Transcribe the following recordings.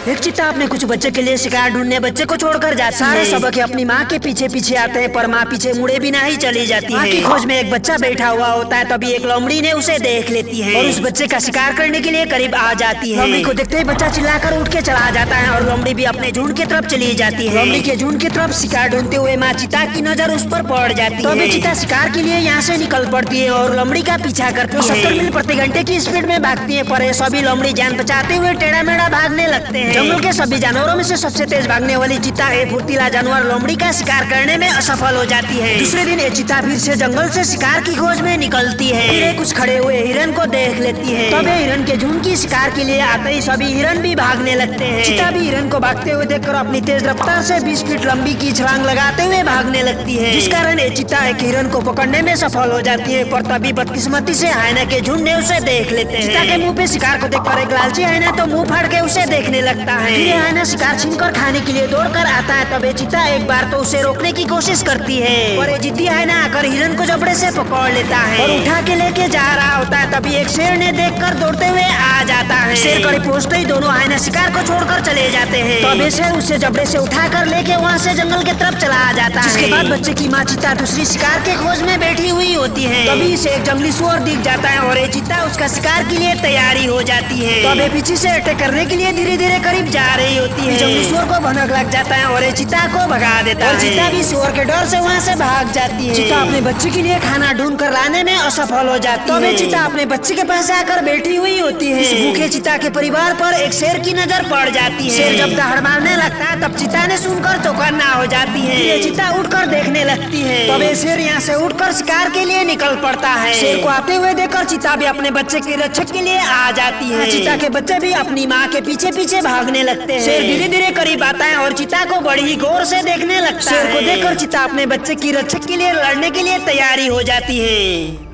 एक चीता अपने कुछ बच्चे के लिए शिकार ढूंढने बच्चे को छोड़कर जाती है। सारे सबक अपनी माँ के पीछे पीछे आते हैं, पर माँ पीछे मुड़े बिना ही चली जाती है। माँ की खोज में एक बच्चा बैठा हुआ होता है, तभी एक लोमड़ी ने उसे देख लेती है और उस बच्चे का शिकार करने के लिए करीब आ जाती है। लोमड़ी को देखते ही बच्चा चिल्लाकर उठ के चला जाता है और लोमड़ी भी अपने झुंड की तरफ चली जाती है। लोमड़ी के झुंड की तरफ शिकार ढूंढते हुए माँ चीता की नजर उस पर पड़ जाती है। तभी चीता शिकार के लिए यहाँ से निकल पड़ती है और लोमड़ी का पीछा करती है। 70 मील प्रति घंटे की स्पीड में भागती है, पर सभी लोमड़ी जान बचाते हुए टेढ़ा मेढ़ा भागने लगते हैं। जंगल के सभी जानवरों में से सबसे तेज भागने वाली चीता एक फुर्तीला जानवर लोमड़ी का शिकार करने में असफल हो जाती है। दूसरे दिन ये चीता फिर से जंगल से शिकार की खोज में निकलती है। फिर कुछ खड़े हुए हिरन को देख लेती है। तब हिरन के झुंड की शिकार के लिए आते ही सभी हिरन भी भागने लगते हैं। चीता भी हिरन को भागते हुए देखकर अपनी तेज रफ्तार से 20 फीट लंबी की छलांग लगाते हुए भागने लगती है, जिस कारण ये चीता एक हिरन को पकड़ने में सफल हो जाती है। पर तभी बदकिस्मती से हाइना के झुंड ने उसे देख लेते हैं। चीता के मुंह पे शिकार को देखकर एक लालची हाइना तो मुंह फाड़ के उसे देखने लगता है। फिर हाइना शिकार छीनकर खाने के लिए दौड़ कर आता है। तब चीता एक बार तो उसे रोकने की कोशिश करती है, पर ये जिद्दी हाइना आकर हिरन को जबड़े से पकड़ लेता है और उठा के लेके जा रहा होता है। तभी एक शेर ने देखकर दौड़ते हुए आ जाता है। शेर करीब पहुंचते ही दोनों हाइना शिकार को छोड़कर चले जाते हैं। तब शेर उसे जबड़े से उठाकर लेके वहाँ से जंगल के तरफ चला जाता है। जिसके बाद बच्चे की माँ चीता दूसरी शिकार के खोज में बैठी हुई होती है। तभी इसे एक जंगली सुअर दिख जाता है और ये चीता उसका शिकार के लिए तैयारी हो जाती है। तब ये पीछे से अटैक करने के लिए धीरे धीरे करीब जा रही होती है। जंगली सुअर को भनक लग जाता है और ये चीता को भगा देता है। चीता भी सुअर के डर से वहाँ से भाग जाती है। चीता अपने बच्चे के लिए खाना ढूंढ कर लाने में असफल हो जाती है। तब चीता अपने बच्चे के पास आकर बैठी हुई होती है। इस भूखे चीता के परिवार पर एक शेर की नजर पड़ जाती है। शेर जब दहाड़ मारने लगता है तब चीता ने सुनकर चौकन्ना हो जाती है। ये चीता उठकर देखने लगती है। तब ये शेर यहाँ से उठकर शिकार के लिए निकल पड़ता है। शेर को आते हुए देखकर चीता भी अपने बच्चे के रक्षक के लिए आ जाती है। चीता के बच्चे भी अपनी माँ के पीछे पीछे भागने लगते हैं। शेर धीरे धीरे करीब आता है और चीता को बड़ी ही गौर से देखने लगता है। शेर को देखकर चीता अपने बच्चे की रक्षक के लिए लड़ने के लिए तैयारी हो जाती है।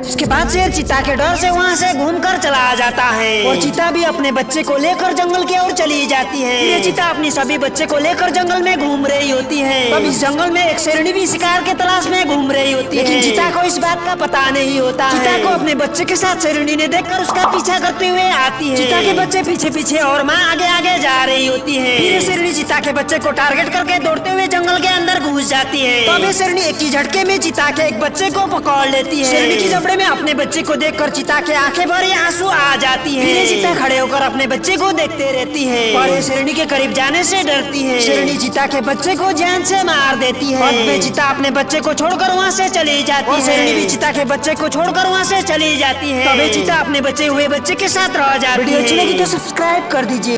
इसके बाद शेर चीता के डर से वहाँ से घूमकर चला जाता है और चीता भी अपने बच्चे को लेकर जंगल की ओर चली जाती है। ये चीता अपनी सभी बच्चे को लेकर जंगल में घूम रही होती है। तब इस जंगल में एक शेरनी भी शिकार के तलाश में घूम रही होती है, लेकिन चीता को इस बात का पता नहीं होता है। चीता को अपने बच्चे के साथ शेरनी ने देखकर उसका पीछा करते हुए आती है। चीता के बच्चे पीछे पीछे और माँ आगे आगे जा रही होती है। फिर शेरनी चीता के बच्चे को टारगेट करके दौड़ते हुए जंगल के अंदर घुस जाती है। तब शेरनी एक ही झटके में चीता के एक बच्चे को पकड़ लेती है। शेरनी की जबड़े में अपने बच्चे को देखकर चीता के आंखें भरी आंसू आ जाती है। फिर चीता खड़े होकर अपने बच्चे को देखते रहती है, पर ये शेरनी के करीब जाने से डरती है। शेरनी चीता के बच्चे को जान से मार देती है। अंत में चीता अपने बच्चे को छोड़कर वहाँ से चली जाती है। शेरनी भी चीता के बच्चे को छोड़कर वहाँ से चली जाती है। तब चीता अपने बचे हुए बच्चे के साथ रह जाती है। वीडियो अच्छी लगी तो सब्सक्राइब कर दीजिए।